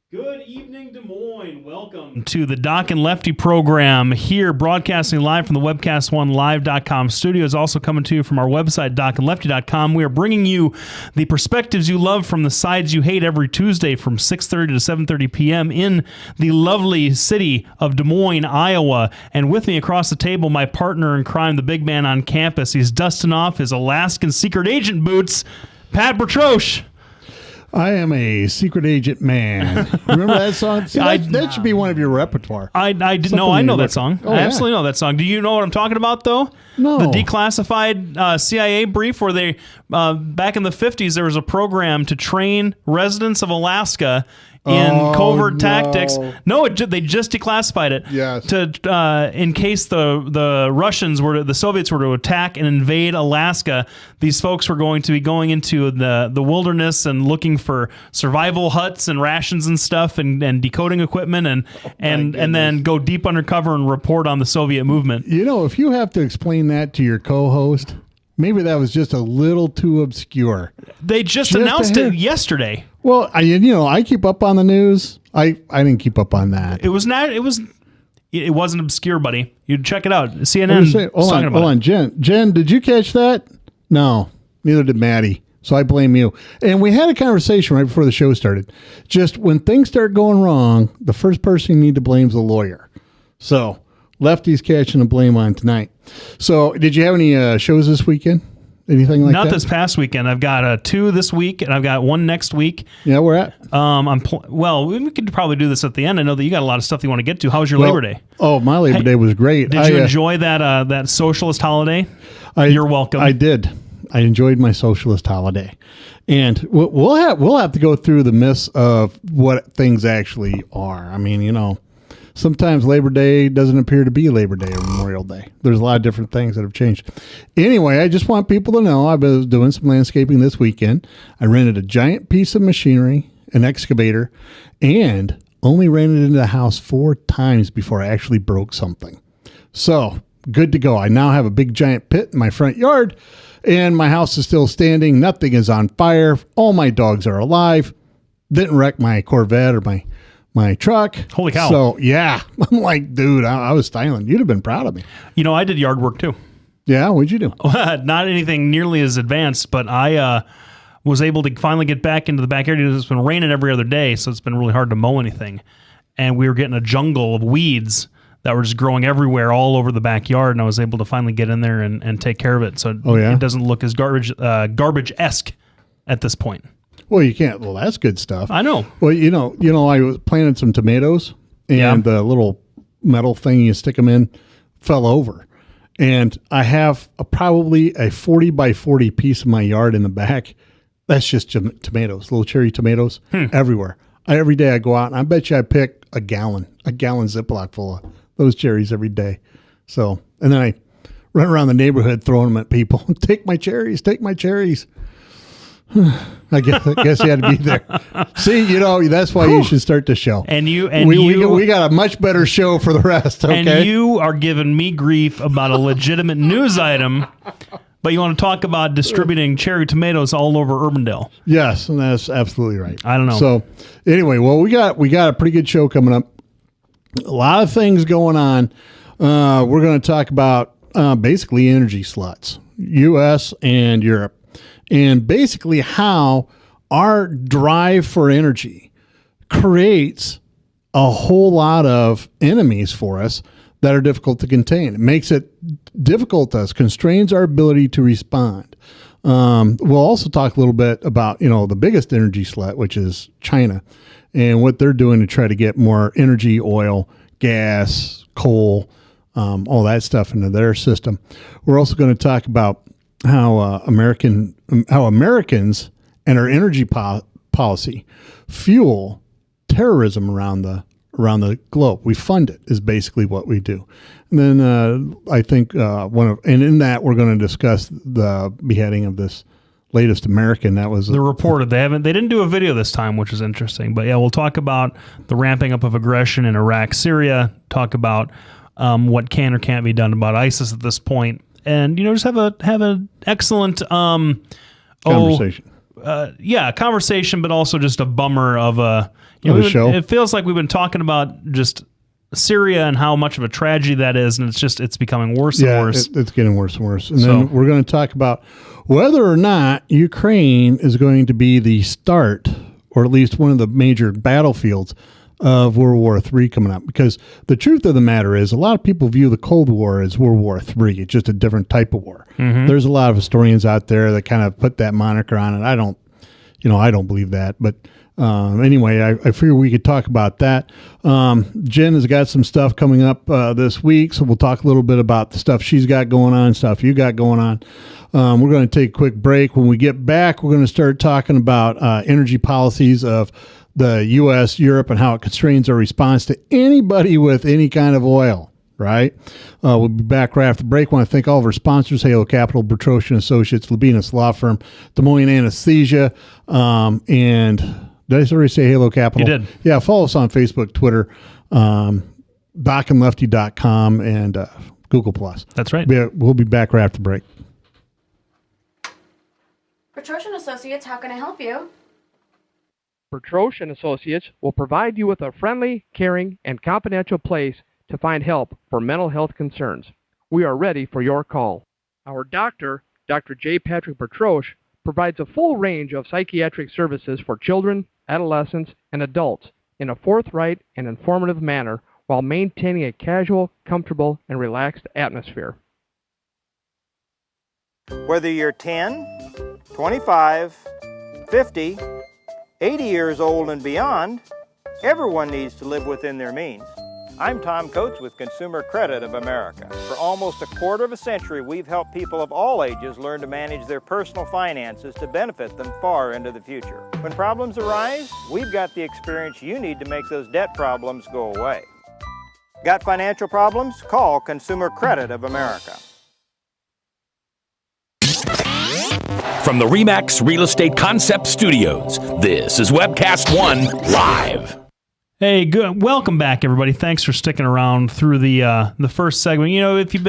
Good evening, Des Moines. Welcome to the Doc and Lefty program here, broadcasting live from the webcast1live.com studios, also coming to you from our website, docandlefty.com. We are bringing you the perspectives you love from the sides you hate every Tuesday from 6:30 to 7:30 p.m. in the lovely city of Des Moines, Iowa. And with me across the table, my partner in crime, the big man on campus. He's dusting off his Alaskan secret agent boots, Pat Bertroche. I am a secret agent man. Remember that song? See, that should be one of your repertoire. I know that song. Oh, I absolutely know that song. Do you know what I'm talking about, though? No. The declassified CIA brief where they, back in the 50s, there was a program to train residents of Alaska in covert tactics. No, they just declassified it. Yes. To in case the Russians the Soviets were to attack and invade Alaska, these folks were going to be going into the wilderness and looking for survival huts and rations and stuff and decoding equipment and then go deep undercover and report on the Soviet movement. You know, if you have to explain that to your co-host, maybe that was just a little too obscure. They just announced it yesterday. Well, I keep up on the news. I didn't keep up on that. It wasn't obscure, buddy. You'd check it out. CNN. Hold on, Jen. Jen, did you catch that? No, neither did Maddie. So I blame you. And we had a conversation right before the show started. Just when things start going wrong, the first person you need to blame is the lawyer. So Lefty's catching the blame on tonight. So did you have any shows this weekend? Anything like that? Not this past weekend. I've got 2 this week, and I've got 1 next week. Yeah, where at? We could probably do this at the end. I know that you got a lot of stuff you want to get to. How was your Labor Day? Oh, my Labor Day was great. Did you enjoy that socialist holiday? You're welcome. I did. I enjoyed my socialist holiday, and we'll have to go through the myths of what things actually are. I mean, sometimes Labor Day doesn't appear to be Labor Day or Memorial Day. There's a lot of different things that have changed. Anyway, I just want people to know I was doing some landscaping this weekend. I rented a giant piece of machinery, an excavator, and only ran it into the house 4 times before I actually broke something. So, good to go. I now have a big giant pit in my front yard, and my house is still standing. Nothing is on fire. All my dogs are alive. Didn't wreck my Corvette or my truck. Holy cow. So, yeah. I'm like, dude, I was styling. You'd have been proud of me. I did yard work, too. Yeah? What'd you do? Not anything nearly as advanced, but I was able to finally get back into the backyard. It's been raining every other day, so it's been really hard to mow anything. And we were getting a jungle of weeds that were just growing everywhere all over the backyard, and I was able to finally get in there and take care of it. So it doesn't look as garbage-esque at this point. Well, you can't. Well, that's good stuff. I know. Well, I was planting some tomatoes, and the little metal thing you stick them in fell over. And I have probably a 40 by 40 piece of my yard in the back. That's just tomatoes, little cherry tomatoes everywhere. Every day I go out, and I bet you I pick a gallon Ziploc full of those cherries every day. So, and then I run around the neighborhood throwing them at people. Take my cherries, take my cherries. I guess you had to be there. See, that's why you should start the show. We got a much better show for the rest. Okay, and you are giving me grief about a legitimate news item, but you want to talk about distributing cherry tomatoes all over Urbandale. Yes, and that's absolutely right. I don't know. So anyway, well, we got a pretty good show coming up. A lot of things going on. We're going to talk about basically energy sluts, U.S. and Europe. And basically how our drive for energy creates a whole lot of enemies for us that are difficult to contain. It makes it difficult to us, constrains our ability to respond. We'll also talk a little bit about, the biggest energy slut, which is China, and what they're doing to try to get more energy, oil, gas, coal, all that stuff into their system. We're also going to talk about how Americans and our energy policy fuel terrorism around the globe. We fund it is basically what we do. And then I think in that we're going to discuss the beheading of this latest American. That was the reported. They didn't do a video this time, which is interesting. But yeah, we'll talk about the ramping up of aggression in Iraq, Syria. Talk about what can or can't be done about ISIS at this point. And just have an excellent conversation. a conversation, but also just a bummer of a show. It feels like we've been talking about just Syria and how much of a tragedy that is, and it's becoming worse and worse. It's getting worse and worse. And then we're going to talk about whether or not Ukraine is going to be the start, or at least one of the major battlefields of World War III coming up. Because the truth of the matter is, a lot of people view the Cold War as World War III. It's just a different type of war. Mm-hmm. There's a lot of historians out there that kind of put that moniker on it. I don't believe that. But anyway, I figure we could talk about that. Jen has got some stuff coming up this week, so we'll talk a little bit about the stuff she's got going on, stuff you got going on. We're going to take a quick break. When we get back, we're going to start talking about energy policies of the U.S., Europe, and how it constrains our response to anybody with any kind of oil, right? We'll be back right after the break. I want to thank all of our sponsors, Halo Capital, Bertrosian Associates, Labinas Law Firm, Des Moines Anesthesia, and did I already say Halo Capital? You did. Yeah, follow us on Facebook, Twitter, docandlefty.com, and Google+. That's right. We'll be back right after the break. Bertrosian Associates, how can I help you? Bertrosian Associates will provide you with a friendly, caring, and confidential place to find help for mental health concerns. We are ready for your call. Our doctor, Dr. J. Patrick Bertroche, provides a full range of psychiatric services for children, adolescents, and adults in a forthright and informative manner while maintaining a casual, comfortable, and relaxed atmosphere. Whether you're 10, 25, 50, 80 years old and beyond, everyone needs to live within their means. I'm Tom Coates with Consumer Credit of America. For almost a quarter of a century, we've helped people of all ages learn to manage their personal finances to benefit them far into the future. When problems arise, we've got the experience you need to make those debt problems go away. Got financial problems? Call Consumer Credit of America. From the RE/MAX Real Estate Concept Studios, this is Webcast One Live. Hey, good. Welcome back, everybody. Thanks for sticking around through the first segment. You know, if you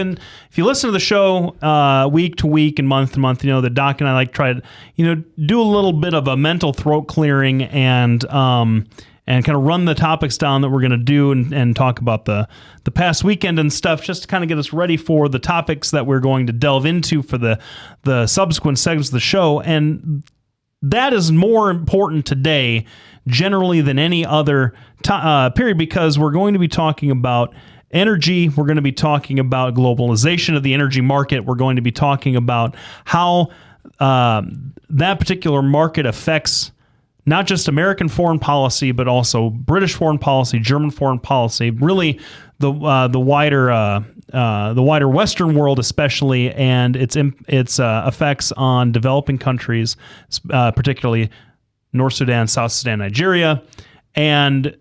listen to the show week to week and month to month, you know, the Doc and I try to, do a little bit of a mental throat clearing and kind of run the topics down that we're going to do and talk about the past weekend and stuff, just to kind of get us ready for the topics that we're going to delve into for the subsequent segments of the show. And that is more important today generally than any other period, because we're going to be talking about energy. We're going to be talking about globalization of the energy market. We're going to be talking about how that particular market affects not just American foreign policy, but also British foreign policy, German foreign policy, really the wider Western world, especially, and its effects on developing countries, particularly North Sudan, South Sudan, Nigeria, and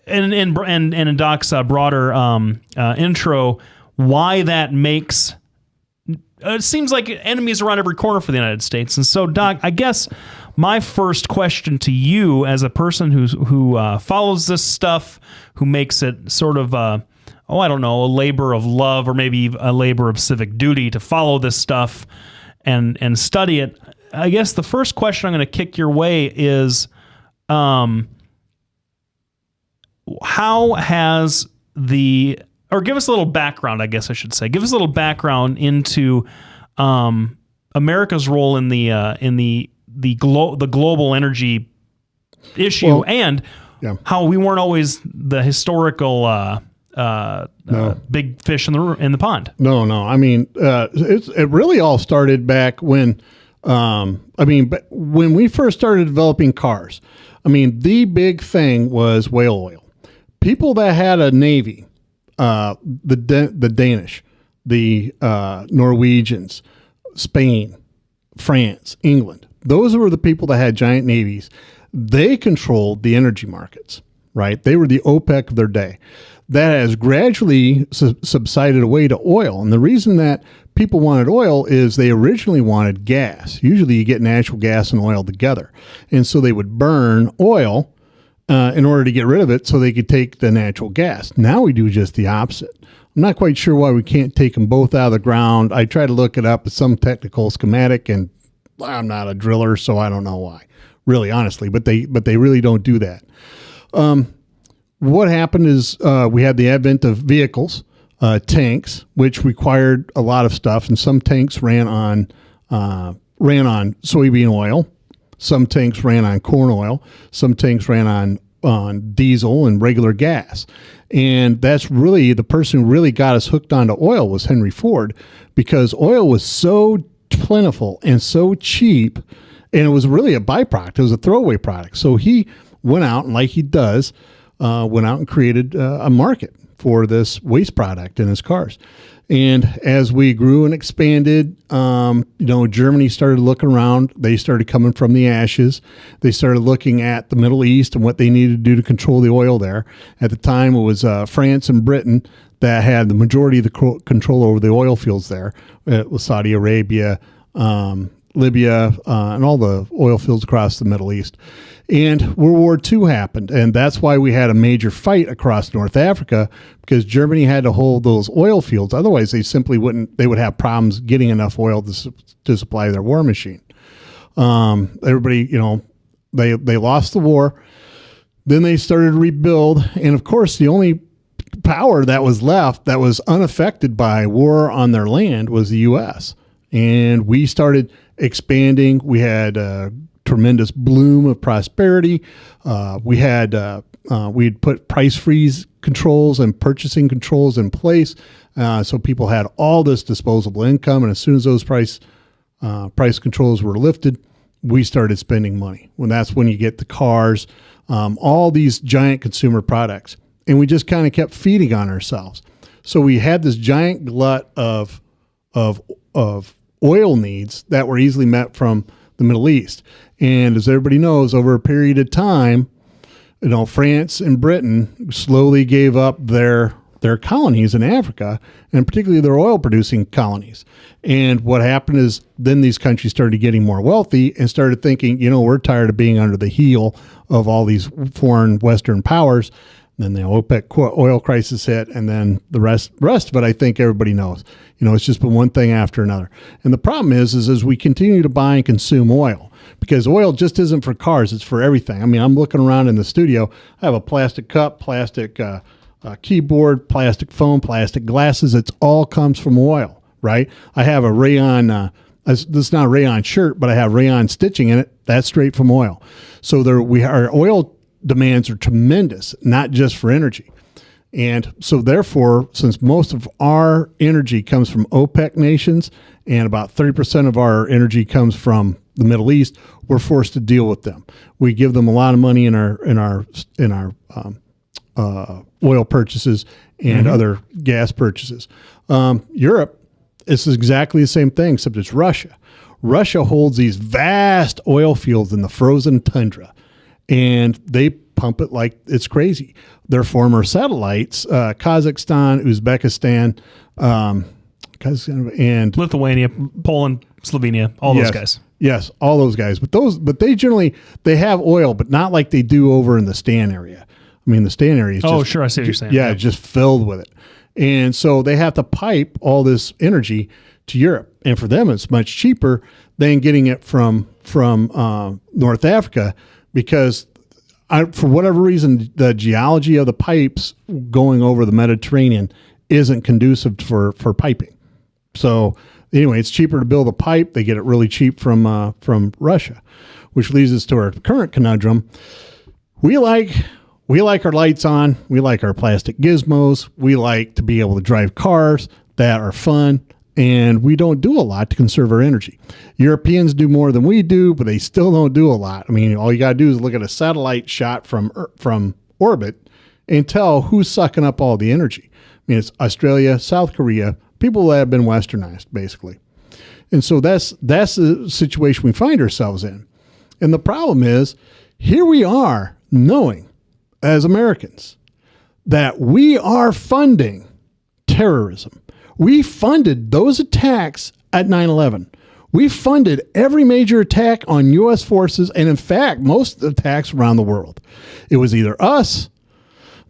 in Doc's broader intro, why that makes it seems like enemies around every corner for the United States. And so, Doc, I guess my first question to you, as a person who follows this stuff, who makes it sort of a labor of love, or maybe a labor of civic duty to follow this stuff and study it. I guess the first question I'm going to kick your way is, how has or give us a little background, I guess I should say. Give us a little background into America's role in the global energy issue, and how we weren't always the historical big fish in the pond. No. I mean, it really all started back when, when we first started developing cars. I mean, the big thing was whale oil. People that had a navy, the Danish, the Norwegians, Spain, France, England. Those were the people that had giant navies. They controlled the energy markets, right? They were the OPEC of their day. That has gradually subsided away to oil. And the reason that people wanted oil is they originally wanted gas. Usually you get natural gas and oil together. And so they would burn oil in order to get rid of it so they could take the natural gas. Now we do just the opposite. I'm not quite sure why we can't take them both out of the ground. I try to look it up with some technical schematic, and I'm not a driller, so I don't know why, really, honestly. But they really don't do that. What happened is we had the advent of vehicles, tanks, which required a lot of stuff, and some tanks ran on soybean oil, some tanks ran on corn oil, some tanks ran on diesel and regular gas. And that's really the person who really got us hooked onto oil was Henry Ford, because oil was so plentiful and so cheap, and it was really a byproduct. It was a throwaway product. So he went out, and like he does, went out and created a market for this waste product in his cars. And as we grew and expanded, Germany started looking around. They started coming from the ashes. They started looking at the Middle East and what they needed to do to control the oil there. At the time, it was France and Britain that had the majority of the control over the oil fields there. It was Saudi Arabia, Libya, and all the oil fields across the Middle East. And World War II happened, and that's why we had a major fight across North Africa, because Germany had to hold those oil fields. Otherwise, they simply wouldn't. They would have problems getting enough oil to supply their war machine. Everybody, they lost the war. Then they started to rebuild, and of course, the only power that was left that was unaffected by war on their land was the U.S. And we started expanding. We had tremendous bloom of prosperity. We'd put price freeze controls and purchasing controls in place, so people had all this disposable income. And as soon as those price controls were lifted, we started spending money. That's when you get the cars, all these giant consumer products, and we just kind of kept feeding on ourselves. So we had this giant glut of oil needs that were easily met from the Middle East. And as everybody knows, over a period of time, France and Britain slowly gave up their colonies in Africa, and particularly their oil-producing colonies. And what happened is then these countries started getting more wealthy and started thinking, we're tired of being under the heel of all these foreign Western powers. Then the OPEC oil crisis hit, and then the rest of it, I think everybody knows. It's just been one thing after another. And the problem is as we continue to buy and consume oil, because oil just isn't for cars, it's for everything. I mean, I'm looking around in the studio. I have a plastic cup, plastic keyboard, plastic phone, plastic glasses. It all comes from oil, right? I have a rayon, this is not a rayon shirt, but I have rayon stitching in it. That's straight from oil. So our oil demands are tremendous, not just for energy. And so therefore, since most of our energy comes from OPEC nations and about 30% of our energy comes from the Middle East, we're forced to deal with them. We give them a lot of money in our oil purchases and other gas purchases. Europe, it's exactly the same thing, except it's Russia. Russia holds these vast oil fields in the frozen tundra, and they pump it like it's crazy. Their former satellites, Kazakhstan, Uzbekistan, and Lithuania, Poland, Slovenia, all those guys. Yes, all those guys. But they generally have oil, but not like they do over in the Stan area. I mean, the Stan area is sure, I see what you're saying. Yeah, just filled with it. And so they have to pipe all this energy to Europe. And for them, it's much cheaper than getting it from North Africa, because for whatever reason, the geology of the pipes going over the Mediterranean isn't conducive for piping. So anyway, it's cheaper to build a pipe. They get it really cheap from Russia, which leads us to our current conundrum. We like our lights on. We like our plastic gizmos. We like to be able to drive cars that are fun, and we don't do a lot to conserve our energy. Europeans do more than we do, but they still don't do a lot. I mean, all you got to do is look at a satellite shot from orbit and tell who's sucking up all the energy. I mean, it's Australia, South Korea, people that have been westernized, basically. And so that's the situation we find ourselves in. And the problem is, here we are knowing, as Americans, that we are funding terrorism. We funded those attacks at 9/11. We funded every major attack on U.S. forces, and in fact, most of the attacks around the world. It was either us,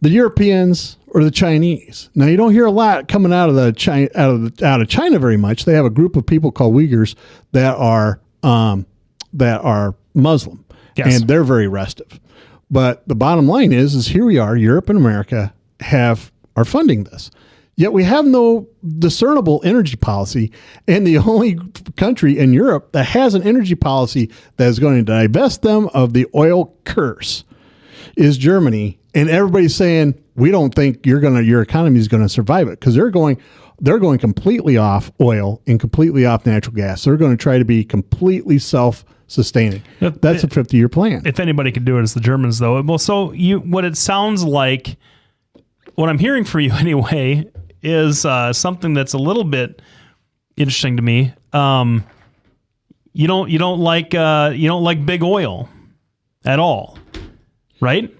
the Europeans, or the Chinese. Now, you don't hear a lot coming out of China very much. They have a group of people called Uyghurs that are that are Muslim, Yes. and they're very restive. But the bottom line is here we are, Europe and America are funding this. Yet we have no discernible energy policy, and the only country in Europe that has an energy policy that is going to divest them of the oil curse is Germany. And everybody's saying, we don't think your economy is going to survive it, because they're going completely off oil and completely off natural gas. They're going to try to be completely self-sustaining. That's a 50-year plan. If anybody could do it, it's the Germans, though. Well, so what it sounds like, what I'm hearing from you anyway, is something that's a little bit interesting to me. You don't like big oil at all, right?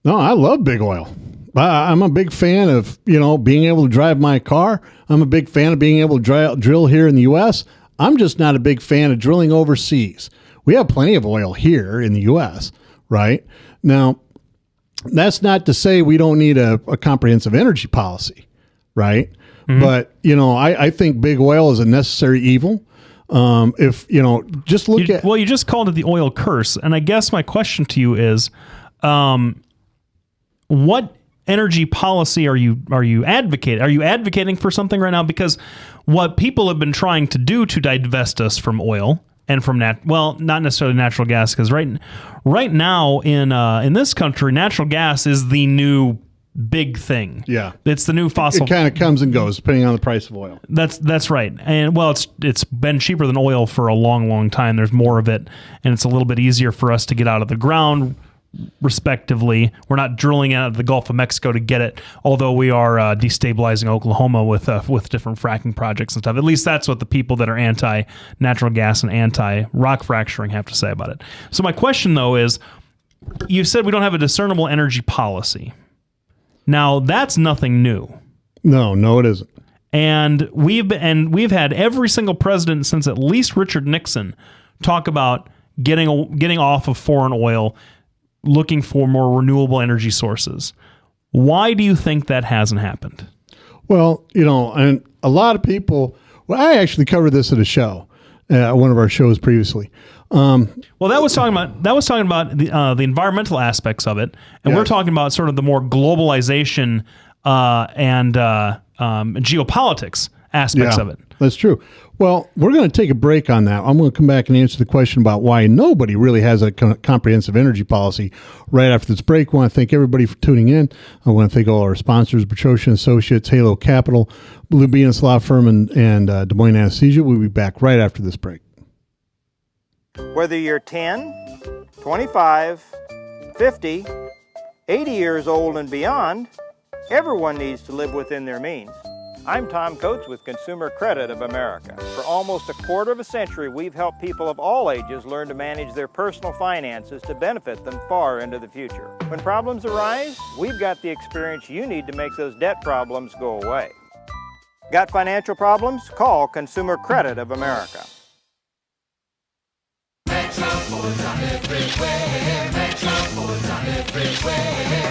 No, I love big oil. I'm a big fan of being able to drive my car. I'm a big fan of being able to drill here in the U.S. I'm just not a big fan of drilling overseas. We have plenty of oil here in the U.S. right now. That's not to say we don't need a comprehensive energy policy. Right. Mm-hmm. But, I think big oil is a necessary evil. If, just look at. Well, you just called it the oil curse. And I guess my question to you is, what energy policy are you advocating? Are you advocating for something right now? Because what people have been trying to do to divest us from oil and from not necessarily natural gas, because right now in this country, natural gas is the new big thing. Yeah. It's the new fossil. It kind of comes and goes depending on the price of oil. That's right. And it's been cheaper than oil for a long, long time. There's more of it, and it's a little bit easier for us to get out of the ground, respectively. We're not drilling out of the Gulf of Mexico to get it, although we are destabilizing Oklahoma with different fracking projects and stuff. At least that's what the people that are anti-natural gas and anti-rock fracturing have to say about it. So my question, though, is, you said we don't have a discernible energy policy. Now, that's nothing new. No, it isn't. And we've had every single president since at least Richard Nixon talk about getting off of foreign oil, looking for more renewable energy sources. Why do you think that hasn't happened? Well, and a lot of people. Well, I actually covered this at a show, one of our shows previously. Well, that was talking about the environmental aspects of it, and we're talking about sort of the more globalization and geopolitics aspects of it. That's true. Well, we're going to take a break on that. I'm going to come back and answer the question about why nobody really has a comprehensive energy policy right after this break. I want to thank everybody for tuning in. I want to thank all our sponsors, Petrosian Associates, Halo Capital, Blue Venus Law Firm, and Des Moines Anesthesia. We'll be back right after this break. Whether you're 10, 25, 50, 80 years old and beyond, everyone needs to live within their means. I'm Tom Coates with Consumer Credit of America. For almost a quarter of a century, we've helped people of all ages learn to manage their personal finances to benefit them far into the future. When problems arise, we've got the experience you need to make those debt problems go away. Got financial problems? Call Consumer Credit of America.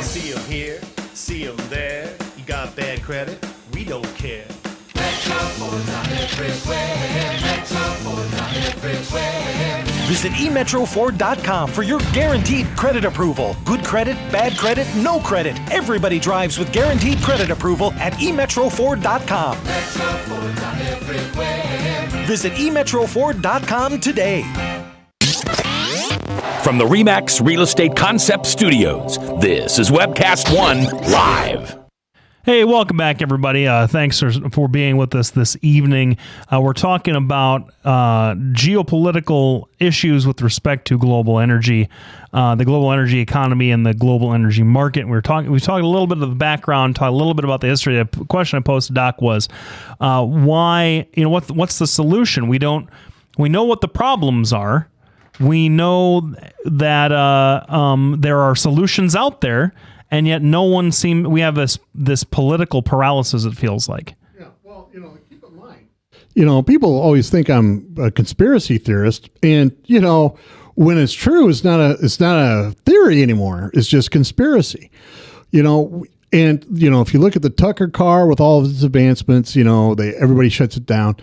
See them here, see them there. You got bad credit? We don't care. Visit emetroford.com for your guaranteed credit approval. Good credit, bad credit, no credit. Everybody drives with guaranteed credit approval at emetroford.com. Visit emetroford.com today. From the RE/MAX Real Estate Concept Studios, this is Webcast One Live. Hey, welcome back, everybody. Thanks for being with us this evening. We're talking about geopolitical issues with respect to global energy, the global energy economy, and the global energy market. We talked a little bit of the background, talked a little bit about the history. The question I posed to Doc was, why? What's the solution? We know what the problems are. We know that there are solutions out there, and yet no one we have this political paralysis, it feels like. Yeah, well, keep in mind. People always think I'm a conspiracy theorist, and when it's true, it's not a theory anymore. It's just conspiracy. And if you look at the Tucker car with all of its advancements, everybody shuts it down.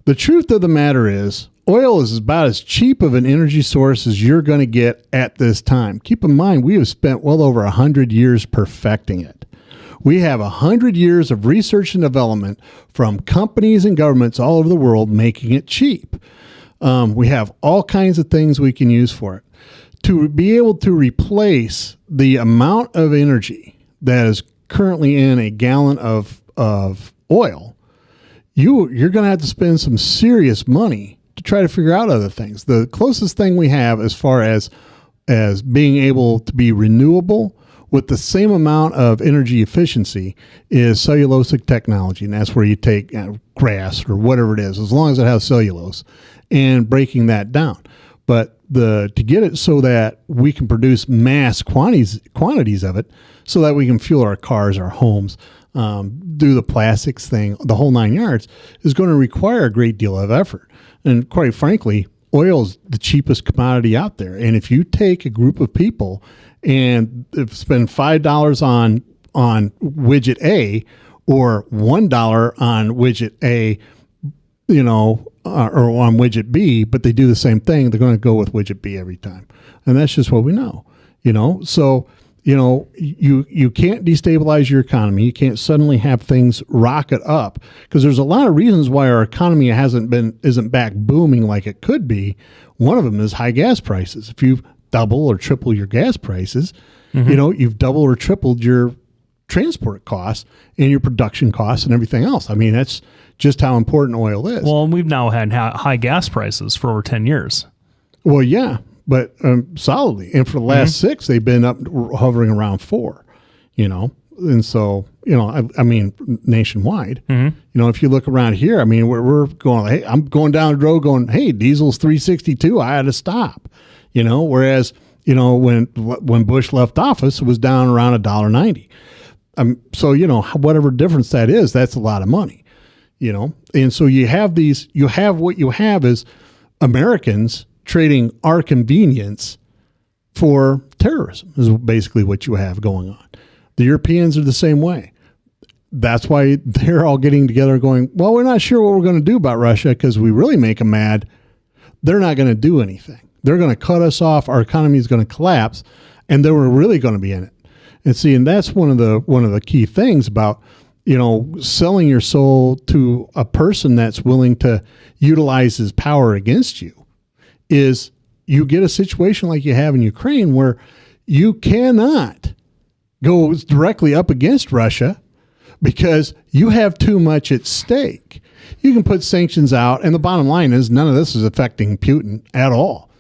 The truth of the matter is, oil is about as cheap of an energy source as you're going to get at this time. Keep in mind, we have spent well over 100 years perfecting it. We have 100 years of research and development from companies and governments all over the world making it cheap. We have all kinds of things we can use for it. To be able to replace the amount of energy that is currently in a gallon of oil, you're going to have to spend some serious money to try to figure out other things. The closest thing we have as far as being able to be renewable with the same amount of energy efficiency is cellulosic technology. And that's where you take grass or whatever it is, as long as it has cellulose, and breaking that down. But to get it so that we can produce mass quantities of it so that we can fuel our cars, our homes, do the plastics thing, the whole 9 yards, is going to require a great deal of effort. And quite frankly, oil is the cheapest commodity out there. And if you take a group of people and spend $5 on widget A or $1 on widget A, or on widget B, but they do the same thing, they're going to go with widget B every time. And that's just what we know, So, you can't destabilize your economy. You can't suddenly have things rocket up, because there's a lot of reasons why our economy isn't back booming like it could be. One of them is high gas prices. If you double or triple your gas prices, you've doubled or tripled your transport costs and your production costs and everything else. I mean, that's just how important oil is. Well, we've now had high gas prices for over 10 years. Well, yeah, but solidly. And for the last 6, they've been up hovering around 4, And so, I mean, nationwide, if you look around here, I mean, we're going, hey, I'm going down the road going, hey, diesel's $3.62. I had to stop, whereas, when Bush left office, it was down around $1.90. So, whatever difference that is, that's a lot of money. And so what you have is Americans trading our convenience for terrorism is basically what you have going on. The Europeans are the same way. That's why they're all getting together going, well, we're not sure what we're going to do about Russia, because we really make them mad. They're not going to do anything. They're going to cut us off. Our economy is going to collapse, and then we're really going to be in it. And that's one of the key things about selling your soul to a person that's willing to utilize his power against you, is you get a situation like you have in Ukraine where you cannot go directly up against Russia because you have too much at stake. You can put sanctions out, and the bottom line is none of this is affecting Putin at all.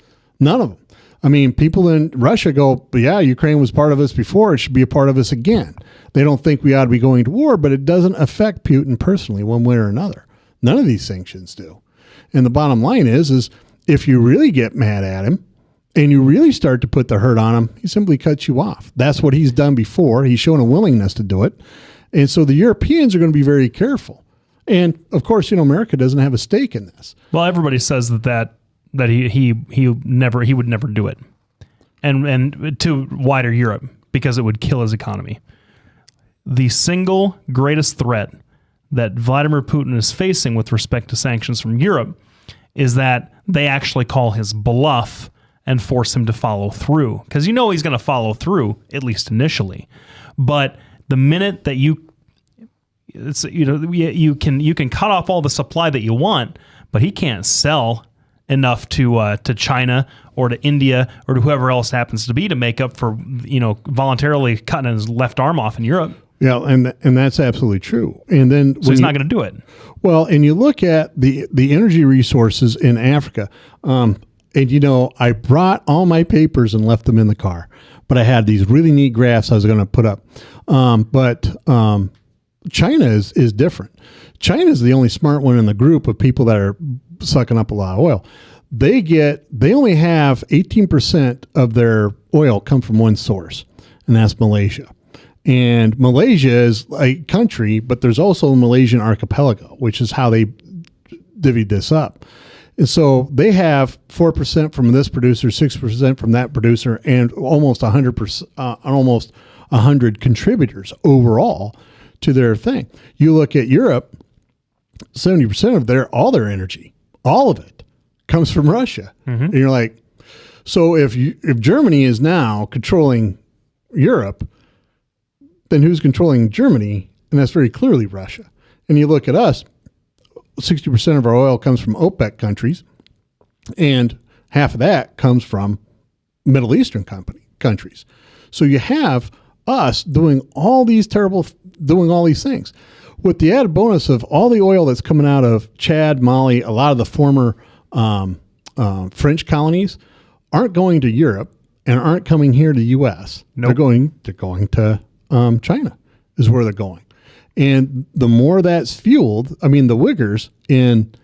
None of them. I mean, people in Russia go, yeah, Ukraine was part of us before. It should be a part of us again. They don't think we ought to be going to war, but it doesn't affect Putin personally one way or another. None of these sanctions do. And the bottom line is if you really get mad at him and you really start to put the hurt on him, he simply cuts you off. That's what he's done before. He's shown a willingness to do it. And so the Europeans are going to be very careful. And of course, America doesn't have a stake in this. Well, everybody says that he would never do it, and to wider Europe, because it would kill his economy. The single greatest threat that Vladimir Putin is facing with respect to sanctions from Europe is that they actually call his bluff and force him to follow through, because he's going to follow through, at least initially. But the minute that you can cut off all the supply that you want, but he can't sell enough to China or to India or to whoever else happens to be to make up for voluntarily cutting his left arm off in Europe. Yeah, and that's absolutely true. And then so he's not going to do it. Well, and you look at the energy resources in Africa, and I brought all my papers and left them in the car, but I had these really neat graphs I was going to put up. But China is different. China is the only smart one in the group of people that are sucking up a lot of oil. They only have 18% of their oil come from one source, and that's Malaysia. And Malaysia is a country, but there's also a Malaysian archipelago, which is how they divvied this up. And so they have 4% from this producer, 6% from that producer, and almost 100 contributors overall to their thing. You look at Europe, 70% of all their energy, all of it, comes from Russia. And you're like, so if Germany is now controlling Europe, then who's controlling Germany? And that's very clearly Russia. And you look at us, 60% of our oil comes from OPEC countries, and half of that comes from Middle Eastern countries. So you have us doing all these things with the added bonus of all the oil that's coming out of Chad, Mali, a lot of the former French colonies aren't going to Europe and aren't coming here to the U.S. Nope. They're going to China is where they're going. And the more that's fueled, I mean, the Uyghurs in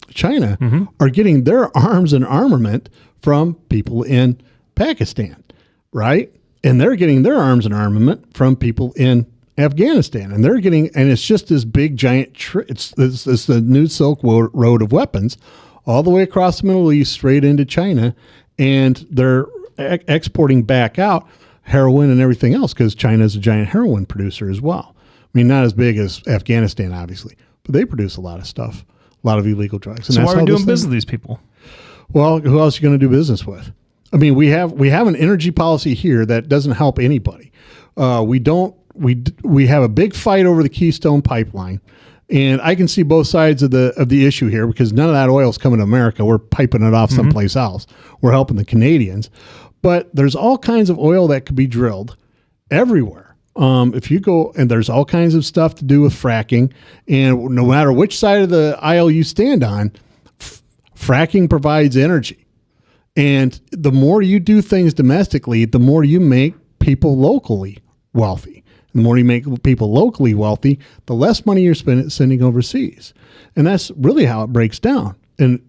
China are getting their arms and armament from people in Pakistan, right? And they're getting their arms and armament from people in Afghanistan. And they're getting, and it's just this big giant, it's the new Silk Road of weapons all the way across the Middle East, straight into China. And they're exporting back out heroin and everything else because China is a giant heroin producer as well. I mean, not as big as Afghanistan, obviously, but they produce a lot of stuff, a lot of illegal drugs. And so why are we doing business with these people? Well, who else are you going to do business with? I mean, we have an energy policy here that doesn't help anybody. We have a big fight over the Keystone Pipeline, and I can see both sides of the issue here because none of that oil is coming to America. We're piping it off someplace else. We're helping the Canadians. But there's all kinds of oil that could be drilled everywhere. If you go, and there's all kinds of stuff to do with fracking, and no matter which side of the aisle you stand on, fracking provides energy. And the more you do things domestically, the more you make people locally wealthy. The more you make people locally wealthy, the less money you're sending overseas. And that's really how it breaks down. And,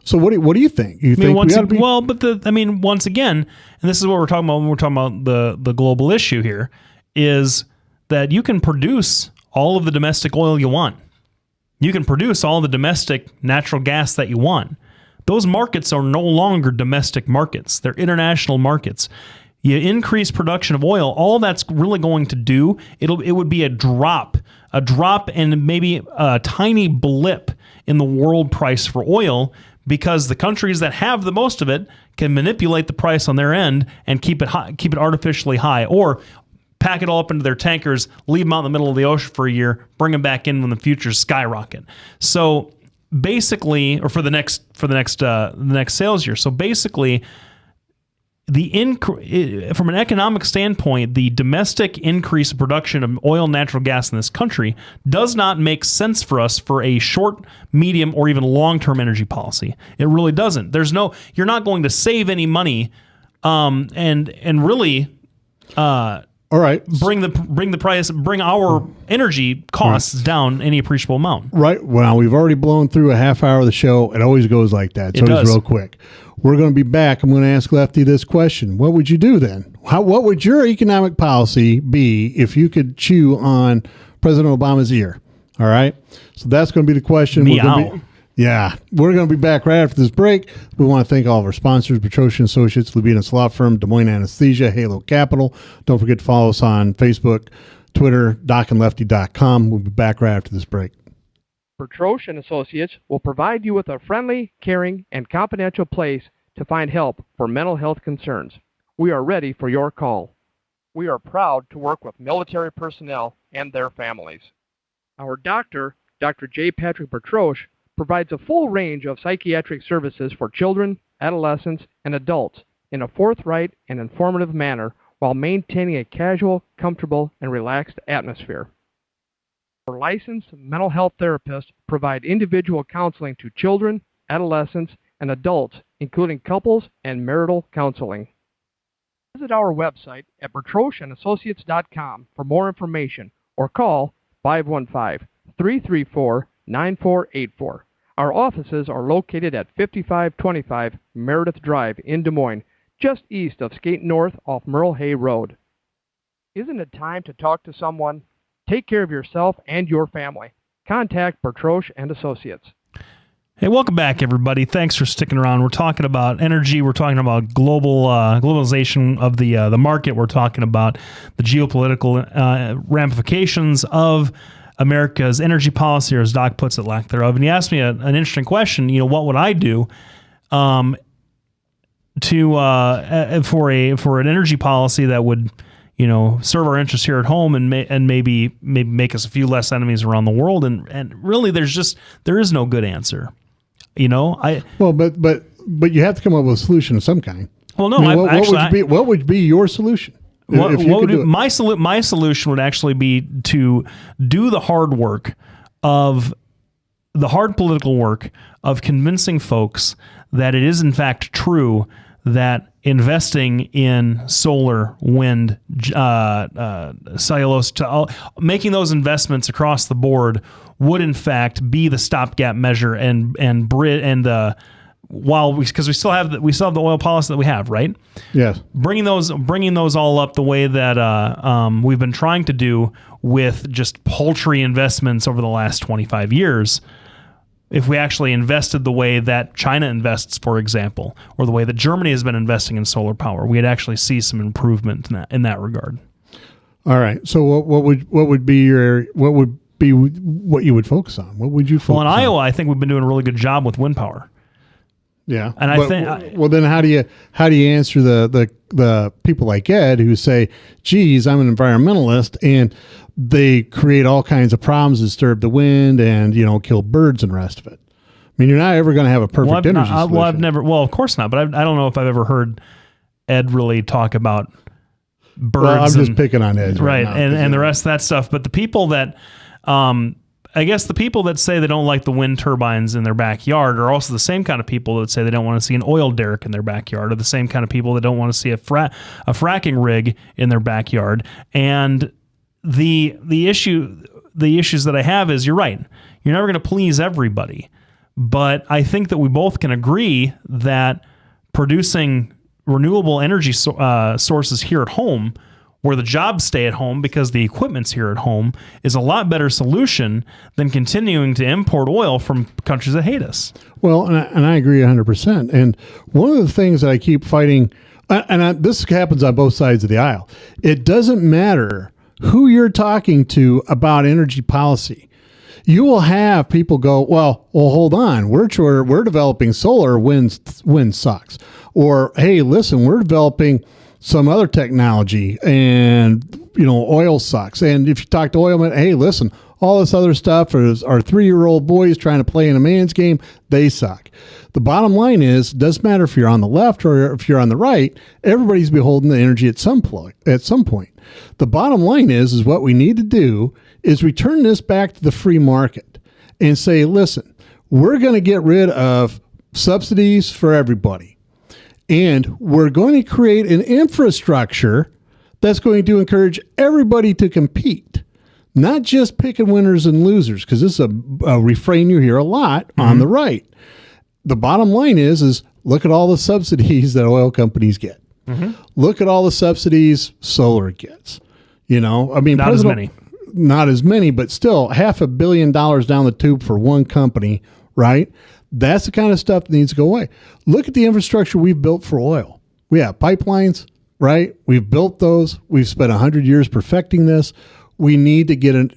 so what do you think? Once again, and this is what we're talking about when we're talking about the global issue here, is that you can produce all of the domestic oil you want. You can produce all the domestic natural gas that you want. Those markets are no longer domestic markets. They're international markets. You increase production of oil, all that's really going to do, it would be a drop and maybe a tiny blip in the world price for oil, because the countries that have the most of it can manipulate the price on their end and keep it artificially high, or pack it all up into their tankers, leave them out in the middle of the ocean for a year, bring them back in when the futures skyrocket. So basically, or for the next sales year. So basically, from an economic standpoint, the domestic increase of production of oil and natural gas in this country does not make sense for us for a short, medium, or even long-term energy policy. It really doesn't. You're not going to save any money, and really, all right, bring our energy costs down any appreciable amount. Right. Well, we've already blown through a half hour of the show. It always goes like that. So it's real quick. We're going to be back. I'm going to ask Lefty this question. What would you do then? What would your economic policy be if you could chew on President Obama's ear? All right. So that's going to be the question. We're going to be back right after this break. We want to thank all of our sponsors, Petrosian Associates, Lubinas Law Firm, Des Moines Anesthesia, Halo Capital. Don't forget to follow us on Facebook, Twitter, docandlefty.com. We'll be back right after this break. Petrosian Associates will provide you with a friendly, caring, and confidential place to find help for mental health concerns. We are ready for your call. We are proud to work with military personnel and their families. Our doctor, Dr. J. Patrick Petrosh, provides a full range of psychiatric services for children, adolescents, and adults in a forthright and informative manner while maintaining a casual, comfortable, and relaxed atmosphere. Our licensed mental health therapists provide individual counseling to children, adolescents, and adults, including couples and marital counseling. Visit our website at petrosianassociates.com for more information or call 515-334-9484. Our offices are located at 5525 Meredith Drive in Des Moines, just east of Skate North off Merle Hay Road. Isn't it time to talk to someone? Take care of yourself and your family. Contact Petrosh and Associates. Hey, welcome back, everybody. Thanks for sticking around. We're talking about energy. We're talking about globalization of the market. We're talking about the geopolitical ramifications of America's energy policy, or as Doc puts it, lack thereof. And he asked me an interesting question. What would I do for an energy policy that would serve our interests here at home and maybe make us a few less enemies around the world? And really, there is no good answer. But you have to come up with a solution of some kind. Well, no, what would be your solution? My solution would actually be to do the hard work of the hard political work of convincing folks that it is in fact true that investing in solar, wind, cellulose, making those investments across the board would in fact be the stopgap measure because we still have the oil policy that we have, right? Yes. Bringing those all up the way that we've been trying to do with just paltry investments over the last 25 years. If we actually invested the way that China invests, for example, or the way that Germany has been investing in solar power, we'd actually see some improvement in that regard. All right. So what would be what you would focus on? What would you focus on? Well, in Iowa, I think we've been doing a really good job with wind power. Yeah, and I think. Well, then how do you answer the people like Ed who say, "Geez, I'm an environmentalist," and they create all kinds of problems, disturb the wind, and kill birds and the rest of it. I mean, you're not ever going to have a perfect energy solution. Of course not. But I don't know if I've ever heard Ed really talk about birds. Well, I'm just picking on Ed, right? Now, and the rest of that stuff. But the people that. I guess the people that say they don't like the wind turbines in their backyard are also the same kind of people that say they don't want to see an oil derrick in their backyard, or the same kind of people that don't want to see a fracking rig in their backyard. And the issues that I have is, you're right, you're never going to please everybody. But I think that we both can agree that producing renewable energy sources here at home, where the jobs stay at home because the equipment's here at home, is a lot better solution than continuing to import oil from countries that hate us. Well, and I agree 100%. And one of the things that I keep fighting, this happens on both sides of the aisle, it doesn't matter who you're talking to about energy policy. You will have people go, well, hold on, we're developing solar, wind sucks. Or, hey, listen, we're developing some other technology, and oil sucks. And if you talk to oilmen, hey, listen, all this other stuff is our 3-year-old boys trying to play in a man's game. They suck. The bottom line is, it doesn't matter if you're on the left or if you're on the right, everybody's beholden to energy at some point. The bottom line is what we need to do is return this back to the free market and say, listen, we're going to get rid of subsidies for everybody. And we're going to create an infrastructure that's going to encourage everybody to compete, not just picking winners and losers, because this is a refrain you hear a lot on the right. The bottom line is look at all the subsidies that oil companies get. Look at all the subsidies solar gets. I mean, not as many, but still $500 million down the tube for one company, right? That's the kind of stuff that needs to go away. Look at the infrastructure we've built for oil. We have pipelines, right? We've built those. We've spent 100 years perfecting this. We need to get an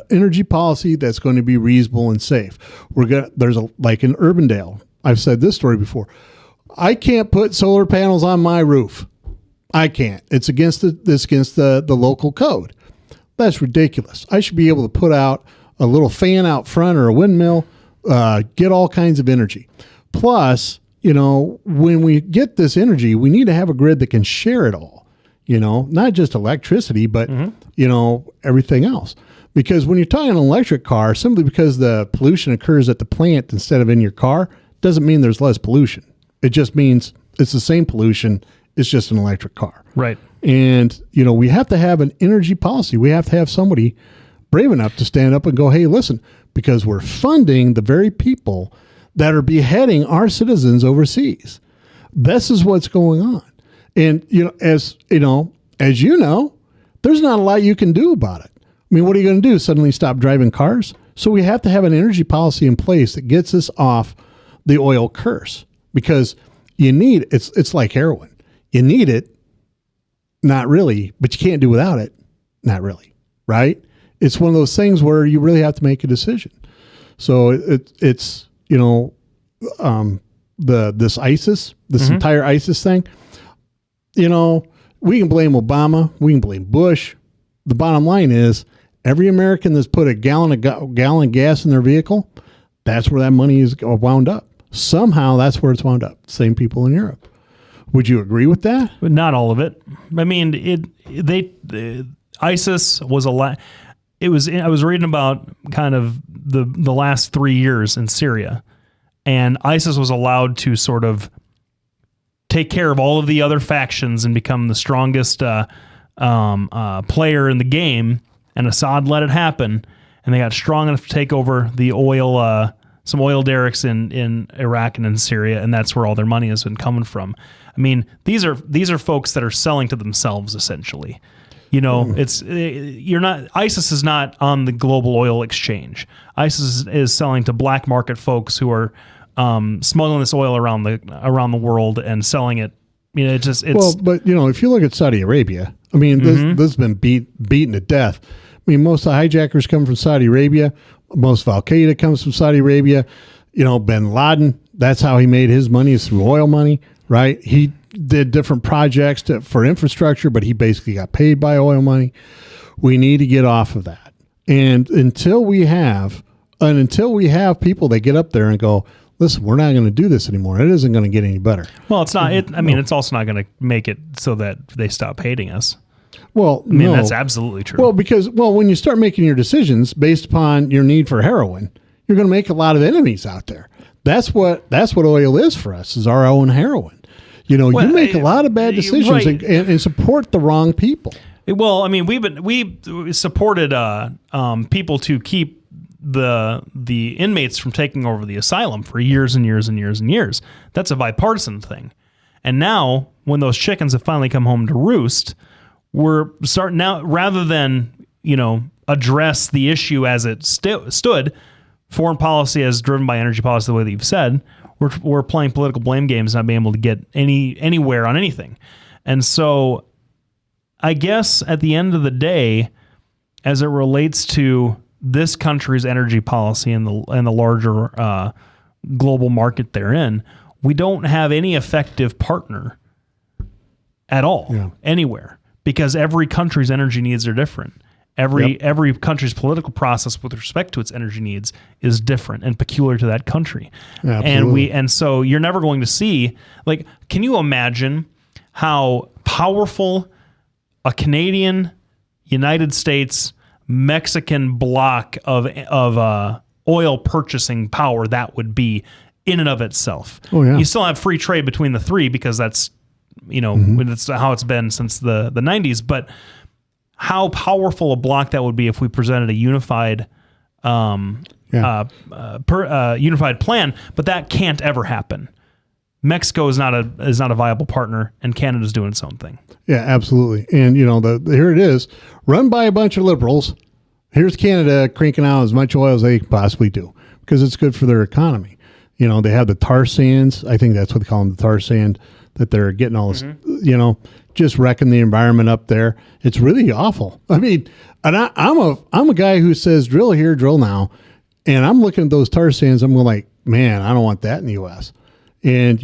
energy policy that's going to be reasonable and safe. Like in Urbandale, I've said this story before. I can't put solar panels on my roof. I can't. It's against the local code. That's ridiculous. I should be able to put out a little fan out front or a windmill. Get all kinds of energy. Plus, when we get this energy, we need to have a grid that can share it all, not just electricity, but, everything else. Because when you're talking an electric car, simply because the pollution occurs at the plant instead of in your car, doesn't mean there's less pollution. It just means it's the same pollution. It's just an electric car. Right. And, we have to have an energy policy. We have to have somebody brave enough to stand up and go, hey, listen, because we're funding the very people that are beheading our citizens overseas. This is what's going on. And, as you know, there's not a lot you can do about it. I mean, what are you going to do? Suddenly stop driving cars? So we have to have an energy policy in place that gets us off the oil curse, because it's like heroin. You need it, not really, but you can't do without it, not really, right? it's one of those things where you really have to make a decision. So it's this ISIS, this entire ISIS thing, we can blame Obama, we can blame Bush. The bottom line is every American that's put a gallon of gas in their vehicle, that's where that money is wound up. Somehow that's where it's wound up. Same people in Europe. Would you agree with that? But not all of it. I mean, ISIS was I was reading about kind of the last 3 years in Syria, and ISIS was allowed to sort of take care of all of the other factions and become the strongest player in the game. And Assad let it happen, and they got strong enough to take over the oil, some oil derricks in Iraq and in Syria, and that's where all their money has been coming from. I mean, these are folks that are selling to themselves essentially. ISIS is not on the global oil exchange. ISIS is selling to black market folks who are smuggling this oil around the world and selling it. But if you look at Saudi Arabia, I mean, this has been beaten to death. I mean, most of the hijackers come from Saudi Arabia. Most of Al Qaeda comes from Saudi Arabia. Bin Laden, that's how he made his money, is through oil money, right? He did different projects for infrastructure, but he basically got paid by oil money. We need to get off of that. And until we have people that get up there and go, listen, we're not going to do this anymore. It isn't going to get any better. Well, it's not. It's also not going to make it so that they stop hating us. Well, that's absolutely true. Well, because when you start making your decisions based upon your need for heroin, you're going to make a lot of enemies out there. That's what oil is for us, is our own heroin. You make a lot of bad decisions, right, and support the wrong people. Well, I mean, we supported people to keep the inmates from taking over the asylum for years and years and years and years. That's a bipartisan thing. And now, when those chickens have finally come home to roost, we're starting now, rather than address the issue as it stood, foreign policy as driven by energy policy, the way that you've said. We're playing political blame games, not being able to get anywhere on anything. And so I guess at the end of the day, as it relates to this country's energy policy and the larger global market they're in, we don't have any effective partner at all anywhere, because every country's energy needs are different. Every country's political process with respect to its energy needs is different and peculiar to that country. Absolutely. And so you're never going to see, like, can you imagine how powerful a Canadian, United States, Mexican block of oil purchasing power that would be in and of itself? Oh, yeah. You still have free trade between the three, because that's that's how it's been since the 90s, but how powerful a block that would be if we presented a unified unified plan. But that can't ever happen. Mexico is not a viable partner, and Canada's doing its own thing. Yeah, absolutely. And here it is, run by a bunch of liberals. Here's Canada cranking out as much oil as they possibly do because it's good for their economy. They have the tar sands. I think that's what they call them, the tar sand, that they're getting all this, just wrecking the environment up there. It's really awful. I mean, and I'm a guy who says drill here, drill now, and I'm looking at those tar sands. I'm going like, man, I don't want that in the U.S. And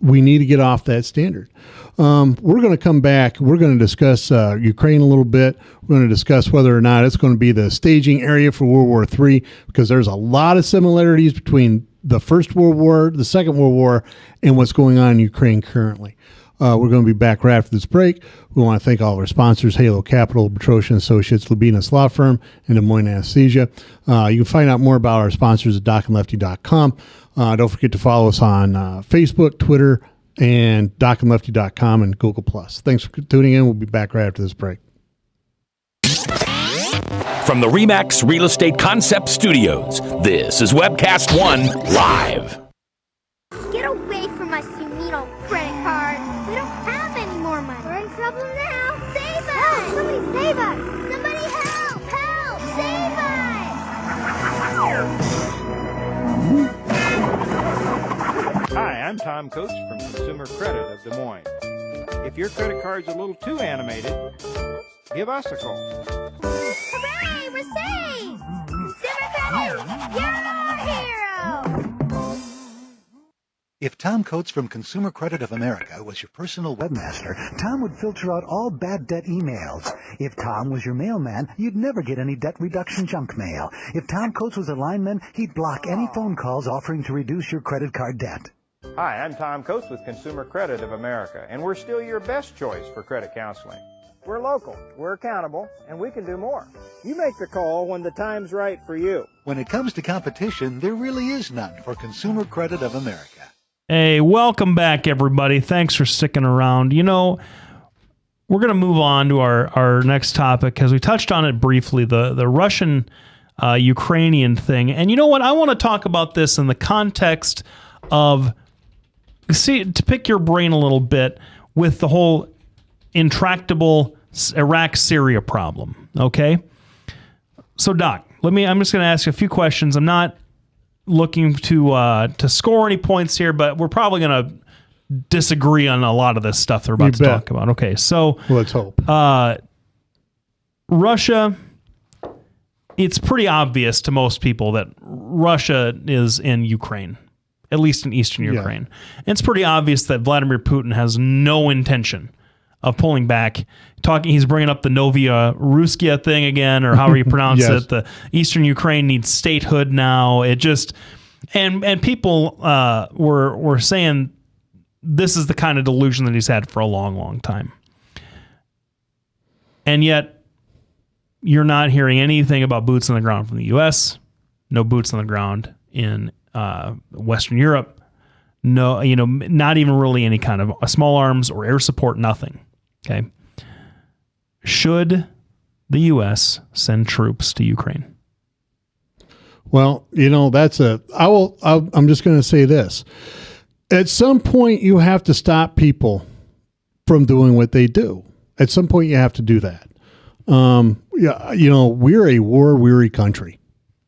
we need to get off that standard. We're going to come back. We're going to discuss Ukraine a little bit. We're going to discuss whether or not it's going to be the staging area for World War III, because there's a lot of similarities between the First World War, the Second World War, and what's going on in Ukraine currently. We're going to be back right after this break. We want to thank all of our sponsors, Halo Capital, Petrosian Associates, Lubinas Law Firm, and Des Moines Anesthesia. You can find out more about our sponsors at docandlefty.com. Don't forget to follow us on Facebook, Twitter, and docandlefty.com and Google+. Thanks for tuning in. We'll be back right after this break. From the RE/MAX Real Estate Concept Studios, this is Webcast One Live. Get away from us, you needle credit card. We don't have any more money. We're in trouble now. Save us! Help! Somebody save us! Somebody help! Help! Save us! Hi, I'm Tom Coates from Consumer Credit of Des Moines. If your credit card's a little too animated, give us a call. Hooray! You're a hero! If Tom Coates from Consumer Credit of America was your personal webmaster, Tom would filter out all bad debt emails. If Tom was your mailman, you'd never get any debt reduction junk mail. If Tom Coates was a lineman, he'd block any phone calls offering to reduce your credit card debt. Hi, I'm Tom Coates with Consumer Credit of America, and we're still your best choice for credit counseling. We're local, we're accountable, and we can do more. You make the call when the time's right for you. When it comes to competition, there really is none for Consumer Credit of America. Hey, welcome back, everybody. Thanks for sticking around. You know, we're going to move on to our next topic because we touched on it briefly, the Russian-Ukrainian thing. And you know what? I want to talk about this in the context of, to pick your brain a little bit with the whole intractable Iraq-Syria problem, okay? So, Doc, I'm just going to ask you a few questions. I'm not looking to score any points here, but we're probably going to disagree on a lot of this stuff they're about to talk about. Okay, so let's hope. Russia, it's pretty obvious to most people that Russia is in Ukraine, at least in eastern Ukraine. And it's pretty obvious that Vladimir Putin has no intention of pulling back. He's bringing up the Novaya Ruskia thing again, or however you pronounce Yes. it. The eastern Ukraine needs statehood now. It just and people were saying this is the kind of delusion that he's had for a long, long time. And yet, you're not hearing anything about boots on the ground from the U.S. No boots on the ground in Western Europe. No, not even really any kind of small arms or air support. Nothing. Okay. Should the U.S. send troops to Ukraine? Well, I'm just going to say this. At some point, you have to stop people from doing what they do. At some point, you have to do that. We're a war-weary country.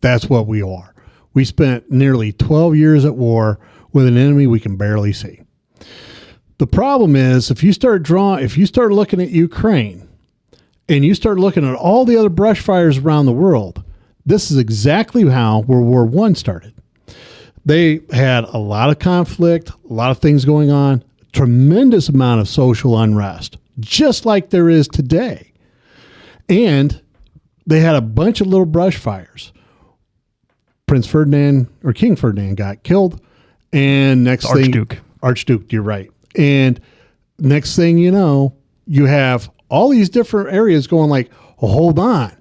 That's what we are. We spent nearly 12 years at war with an enemy we can barely see. The problem is, if you start looking at Ukraine, and you start looking at all the other brush fires around the world, this is exactly how World War I started. They had a lot of conflict, a lot of things going on, tremendous amount of social unrest, just like there is today. And they had a bunch of little brush fires. King Ferdinand got killed, and Archduke, you're right. And next thing you know, you have all these different areas going like, oh, hold on,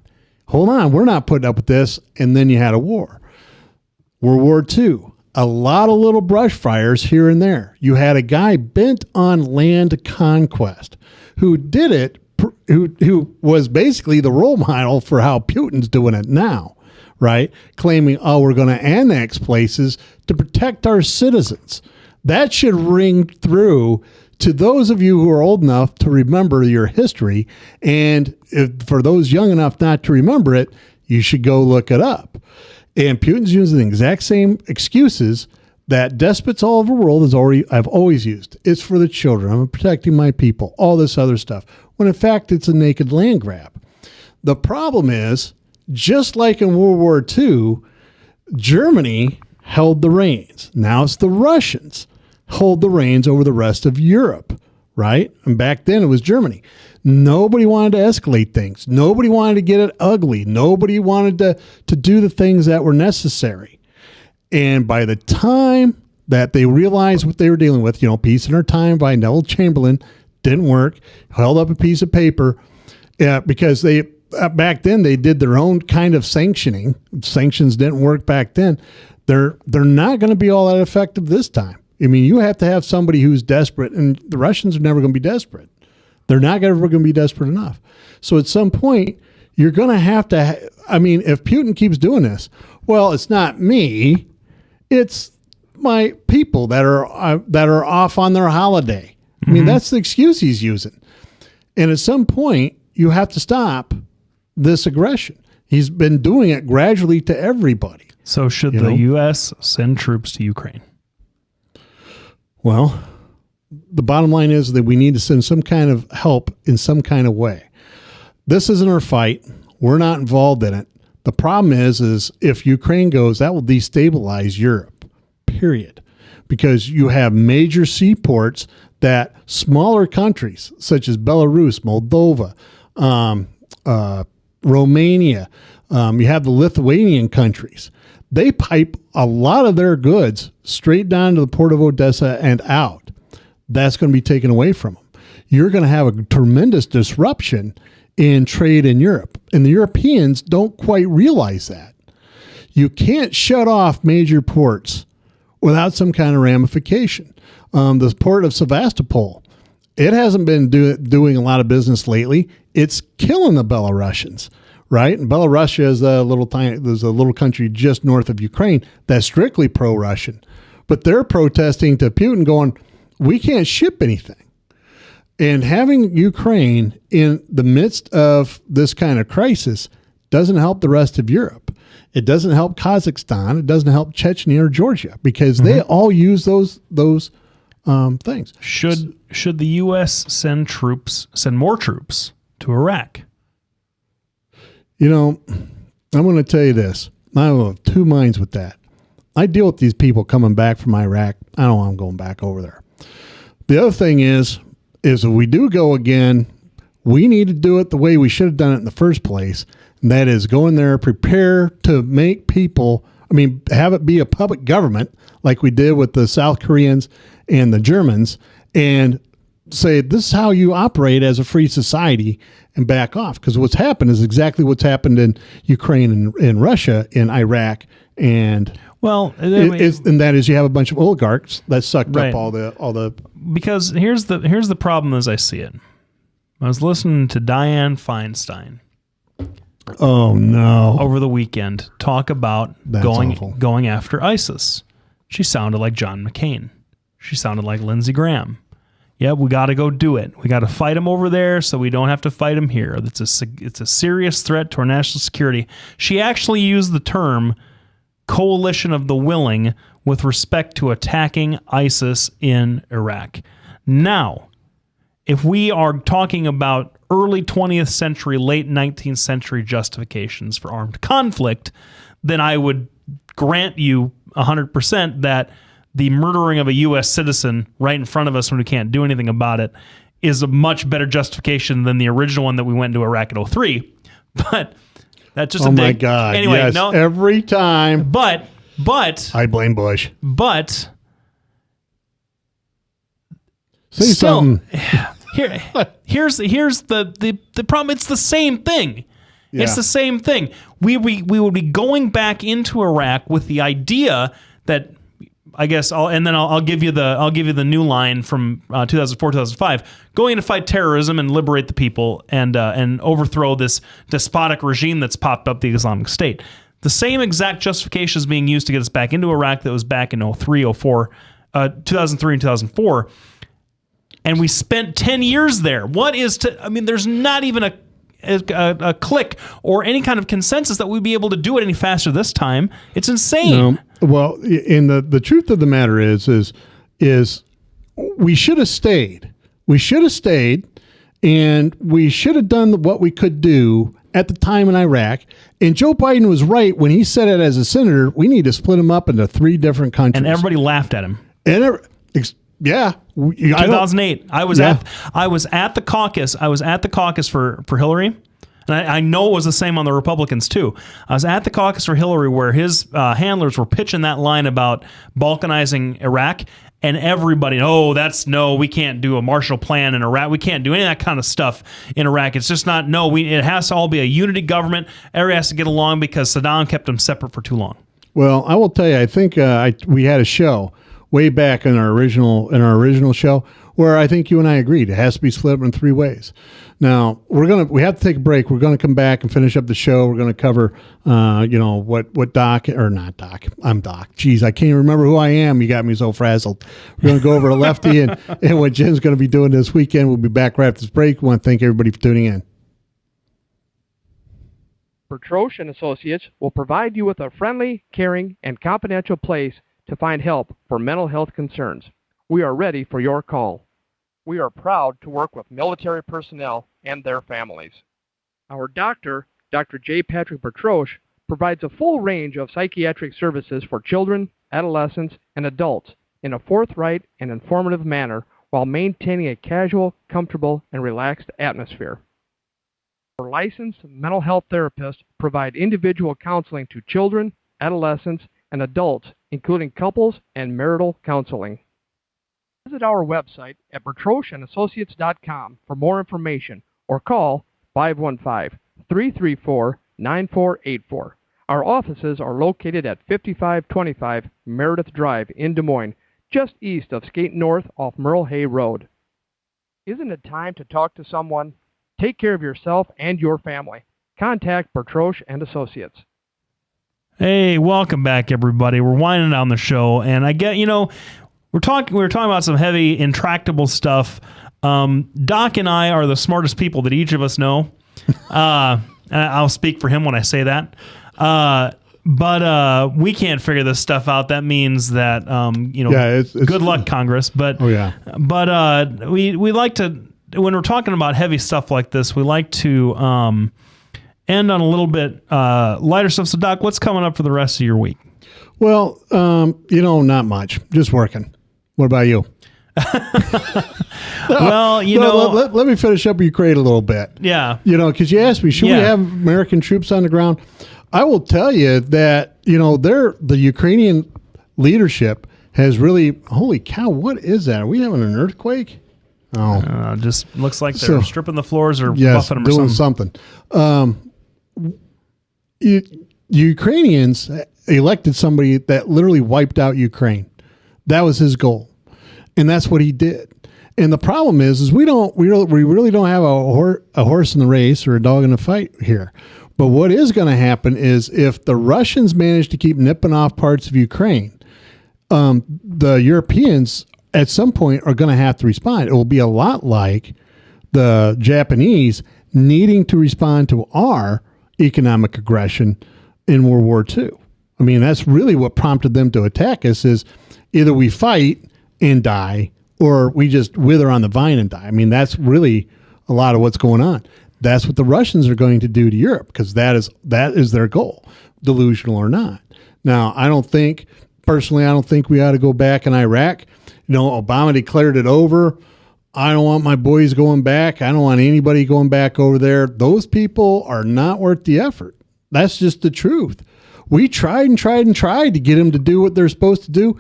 we're not putting up with this. And then you had a war. World War II, a lot of little brush fires here and there. You had a guy bent on land conquest who did it, who was basically the role model for how Putin's doing it now, right? Claiming, we're going to annex places to protect our citizens. That should ring through to those of you who are old enough to remember your history. And for those young enough not to remember it, you should go look it up. And Putin's using the exact same excuses that despots all over the world I've always used. It's for the children. I'm protecting my people, all this other stuff. When in fact, it's a naked land grab. The problem is, just like in World War II, Germany held the reins. Now it's the Russians hold the reins over the rest of Europe, right? And back then it was Germany. Nobody wanted to escalate things. Nobody wanted to get it ugly. Nobody wanted to do the things that were necessary. And by the time that they realized what they were dealing with, Peace in Our Time by Neville Chamberlain didn't work, held up a piece of paper, because they back then they did their own kind of sanctioning. Sanctions didn't work back then. They're not going to be all that effective this time. I mean, you have to have somebody who's desperate, and the Russians are never going to be desperate. They're not ever going to be desperate enough. So at some point, you're going to have to, if Putin keeps doing this, well, it's not me, it's my people that are off on their holiday. I mean, that's the excuse he's using. And at some point, you have to stop this aggression. He's been doing it gradually to everybody. So should the U.S. send troops to Ukraine? Well, the bottom line is that we need to send some kind of help in some kind of way. This isn't our fight. We're not involved in it. The problem is if Ukraine goes, that will destabilize Europe, period. Because you have major seaports that smaller countries such as Belarus, Moldova, Romania, you have the Lithuanian countries. They pipe a lot of their goods straight down to the port of Odessa and out. That's going to be taken away from them. You're going to have a tremendous disruption in trade in Europe. And the Europeans don't quite realize that. You can't shut off major ports without some kind of ramification. The port of Sevastopol, it hasn't been doing a lot of business lately. It's killing the Belarusians, right? And Belarus is there's a little country just north of Ukraine that's strictly pro-Russian. But they're protesting to Putin going, we can't ship anything. And having Ukraine in the midst of this kind of crisis doesn't help the rest of Europe. It doesn't help Kazakhstan. It doesn't help Chechnya or Georgia because they all use those things. Should the U.S. send more troops to Iraq? You know, I'm going to tell you this. I have two minds with that. I deal with these people coming back from Iraq. I don't want them going back over there. The other thing is if we do go again, we need to do it the way we should have done it in the first place. And that is go in there, prepare to make people, have it be a puppet government like we did with the South Koreans and the Germans, and say, this is how you operate as a free society, and back off. Because what's happened is exactly what's happened in Ukraine and in Russia, in Iraq, and and that is you have a bunch of oligarchs that sucked up all the. Because here's the problem as I see it. I was listening to Dianne Feinstein. Oh no! Over the weekend, talk about going after ISIS. She sounded like John McCain. She sounded like Lindsey Graham. Yeah, we got to go do it. We got to fight them over there, so we don't have to fight them here. It's a serious threat to our national security. She actually used the term coalition of the willing with respect to attacking ISIS in Iraq. Now, if we are talking about early 20th century, late 19th century justifications for armed conflict, then I would grant you 100% that the murdering of a U.S. citizen right in front of us when we can't do anything about it is a much better justification than the original one that we went into Iraq in 2003. But that's just a dig. Oh my God. Anyway, yes, no, every time. But I blame Bush. But say still, something. Here's the problem. It's the same thing. Yeah. It's the same thing. We would be going back into Iraq with the idea that, I guess I'll give you the new line from 2004, 2005, going to fight terrorism and liberate the people and overthrow this despotic regime that's popped up, the Islamic State. The same exact justification is being used to get us back into Iraq that was back in 2003 and 2004. And we spent 10 years there. There's not even a click or any kind of consensus that we'd be able to do it any faster this time. It's insane. No. Well, the truth of the matter is we should have stayed. We should have stayed, and we should have done what we could do at the time in Iraq. And Joe Biden was right when he said it as a senator. We need to split them up into 3 different countries. And everybody laughed at him. Yeah. 2008. I was at the caucus. I was at the caucus for Hillary. And I know it was the same on the Republicans, too. I was at the caucus for Hillary where his handlers were pitching that line about balkanizing Iraq. And everybody, we can't do a Marshall Plan in Iraq. We can't do any of that kind of stuff in Iraq. It's just not, it has to all be a unity government. Everybody has to get along because Saddam kept them separate for too long. Well, I will tell you, I think we had a show way back in our original show where I think you and I agreed it has to be split up in 3 ways. Now we have to take a break. We're going to come back and finish up the show. We're going to cover, what Doc or not Doc. I'm Doc. Jeez, I can't even remember who I am. You got me so frazzled. We're going to go over to Lefty and what Jim's going to be doing this weekend. We'll be back right after this break. We want to thank everybody for tuning in. Bertroche and Associates will provide you with a friendly, caring, and confidential place to find help for mental health concerns. We are ready for your call. We are proud to work with military personnel and their families. Our doctor, Dr. J. Patrick Bertroche, provides a full range of psychiatric services for children, adolescents, and adults in a forthright and informative manner while maintaining a casual, comfortable, and relaxed atmosphere. Our licensed mental health therapists provide individual counseling to children, adolescents, and adults, including couples and marital counseling. Visit our website at bertroshandassociates.com for more information or call 515-334-9484. Our offices are located at 5525 Meredith Drive in Des Moines, just east of Skate North off Merle Hay Road. Isn't it time to talk to someone? Take care of yourself and your family. Contact Bertroche and Associates. Hey, welcome back, everybody. We're winding down the show, and I get, we were talking about some heavy, intractable stuff. Doc and I are the smartest people that each of us know. I'll speak for him when I say that. But we can't figure this stuff out. That means that it's good luck, Congress. But we like to, when we're talking about heavy stuff like this, we like to end on a little bit lighter stuff. So, Doc, what's coming up for the rest of your week? Well, not much. Just working. What about you? Well, let me finish up Ukraine a little bit. Yeah. Because you asked me, should we have American troops on the ground? I will tell you that, the Ukrainian leadership has really, holy cow, what is that? Are we having an earthquake? Oh. Just looks like they're stripping the floors or buffing them or doing something. Ukrainians elected somebody that literally wiped out Ukraine. That was his goal. And that's what he did. And the problem is we really don't have a horse in the race or a dog in the fight here. But what is going to happen is if the Russians manage to keep nipping off parts of Ukraine, the Europeans at some point are going to have to respond. It will be a lot like the Japanese needing to respond to our economic aggression in World War II. I mean, that's really what prompted them to attack us is either we fight and die or we just wither on the vine and die. I mean, that's really a lot of what's going on. That's what the Russians are going to do to Europe because that is their goal, delusional or not. Now, I don't think we ought to go back in Iraq. Obama declared it over. I don't want my boys going back. I don't want anybody going back over there. Those people are not worth the effort. That's just the truth. We tried and tried and tried to get them to do what they're supposed to do.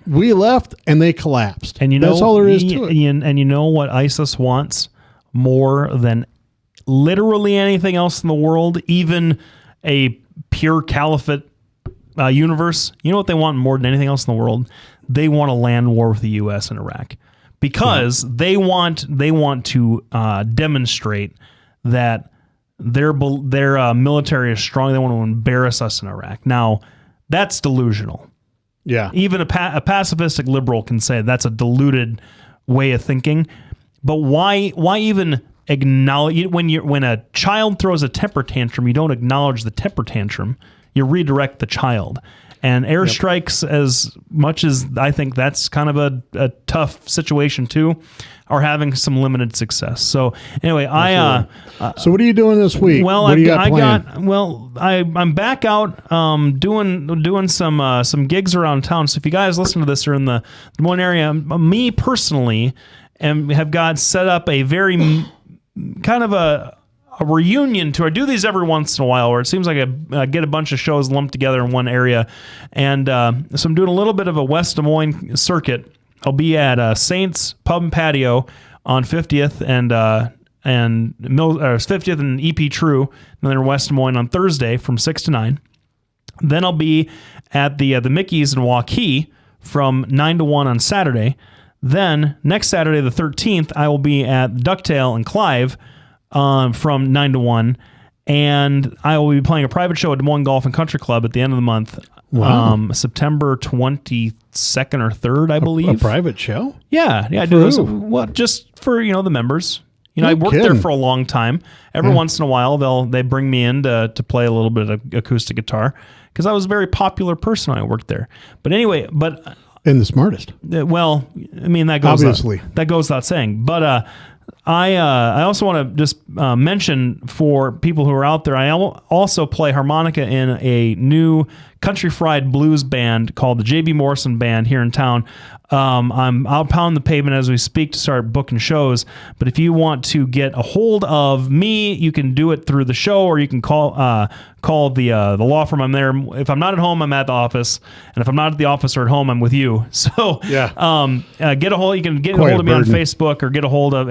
We left and they collapsed. And that's all there is to it. And you know what ISIS wants more than literally anything else in the world, even a pure caliphate universe? You know what they want more than anything else in the world? They want a land war with the U.S. and Iraq because they want to demonstrate that their military is strong. They want to embarrass us in Iraq. Now, that's delusional. Yeah. Even a pacifistic liberal can say that's a deluded way of thinking. But why even acknowledge when a child throws a temper tantrum, you don't acknowledge the temper tantrum. You redirect the child. And airstrikes, as much as I think that's kind of a tough situation too, are having some limited success. So anyway, so what are you doing this week? Well, what do you got planned? I'm back out doing some gigs around town. So if you guys listen to this or in the Des Moines area, me personally have got set up a very kind of a reunion tour. I do these every once in a while where it seems like I get a bunch of shows lumped together in one area. And so I'm doing a little bit of a West Des Moines circuit. I'll be at Saints Pub and Patio on 50th and 50th and EP True, and then West Des Moines on Thursday from 6 to 9. Then I'll be at the Mickey's in Waukee from 9 to 1 on Saturday. Then next Saturday, the 13th, I will be at Ducktail and Clive from 9 to 1, and I will be playing a private show at Des Moines Golf and Country Club at the end of the month. Wow. September 22nd or 3rd, I believe. A private show? Yeah, I do this. Well, just for the members. I worked there for a long time. Every once in a while, they bring me in to play a little bit of acoustic guitar because I was a very popular person when I worked there. But anyway, and the smartest. Well, I mean that goes without saying. But I also want to just mention for people who are out there, I also play harmonica in a new country fried blues band called the J.B. Morrison Band here in town. I'm out pounding the pavement as we speak to start booking shows. But if you want to get a hold of me, you can do it through the show, or you can call the law firm. I'm there. If I'm not at home, I'm at the office, and if I'm not at the office or at home, I'm with you. So get a hold. You can get a hold of me on Facebook, or get a hold of.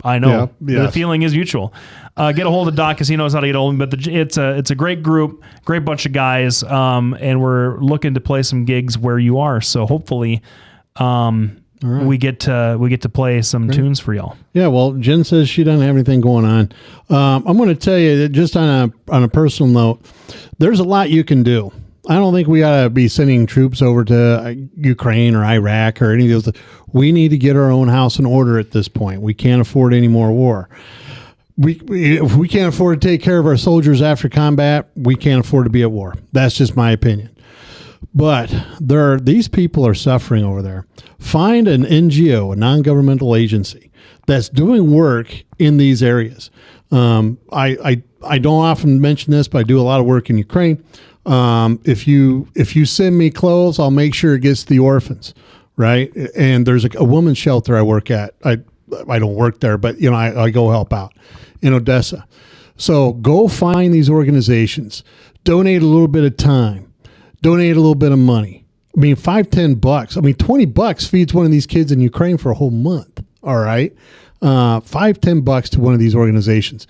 I know the feeling is mutual. Get a hold of Doc because he knows how to get a hold of me. But it's a great group, great bunch of guys, and we're looking to play some gigs where you are. So hopefully, we get to play some tunes for y'all. Yeah, well, Jen says she doesn't have anything going on. I'm going to tell you that just on a personal note, there's a lot you can do. I don't think we got to be sending troops over to Ukraine or Iraq or any of those. We need to get our own house in order at this point. We can't afford any more war. If we can't afford to take care of our soldiers after combat, we can't afford to be at war. That's just my opinion. But these people are suffering over there. Find an NGO, a non-governmental agency, that's doing work in these areas. I don't often mention this, but I do a lot of work in Ukraine. If you send me clothes, I'll make sure it gets to the orphans, right? And there's a women's shelter I work at. I don't work there, but I go help out in Odessa. So go find these organizations, donate a little bit of time, donate a little bit of money. I mean, $5-10. I mean, $20 feeds one of these kids in Ukraine for a whole month. All right. $5-10 to one of these organizations.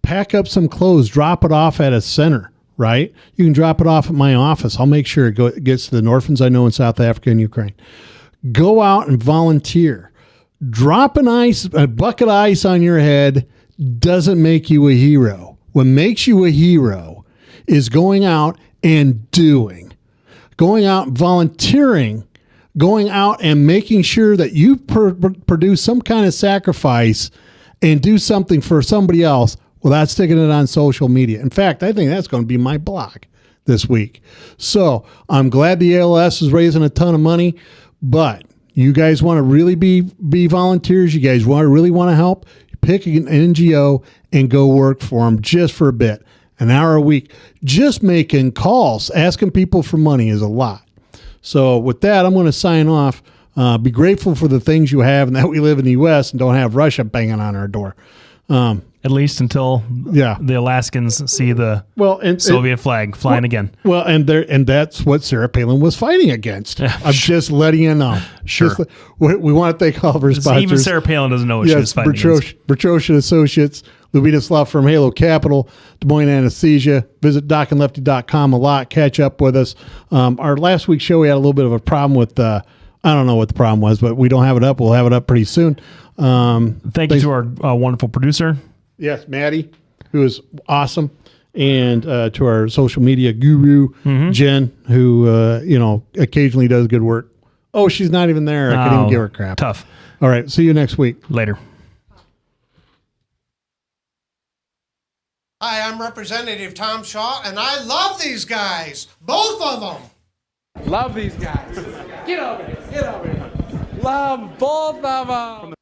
Pack up some clothes, drop it off at a center, right? You can drop it off at my office. I'll make sure it gets to the orphans I know in South Africa and Ukraine. Go out and volunteer. Drop a bucket of ice on your head doesn't make you a hero. What makes you a hero is going out and doing. Going out volunteering, going out and making sure that you produce some kind of sacrifice and do something for somebody else without sticking it on social media. In fact, I think that's going to be my blog this week. So I'm glad the ALS is raising a ton of money, but you guys want to really be volunteers, you guys really want to help, pick an NGO and go work for them just for a bit. An hour a week. Just making calls, asking people for money is a lot. So with that, I'm going to sign off. Be grateful for the things you have and that we live in the U.S. and don't have Russia banging on our door. At least until the Alaskans see the Soviet flag flying again. Well, and that's what Sarah Palin was fighting against. I'm just letting you know. Sure. We want to thank all of our sponsors. Even Sarah Palin doesn't know what she was fighting against. Bertroshan Associates, Lubitas Law Firm, Halo Capital, Des Moines Anesthesia. Visit docandlefty.com a lot. Catch up with us. Our last week's show, we had a little bit of a problem with, I don't know what the problem was, but we don't have it up. We'll have it up pretty soon. Thank you to our wonderful producer. Yes, Maddie, who is awesome. And to our social media guru, Jen, who, occasionally does good work. Oh, she's not even there. I couldn't even give her crap. Tough. All right. See you next week. Later. Hi, I'm Representative Tom Shaw, and I love these guys. Both of them. Love these guys. Get over here. Love both of them.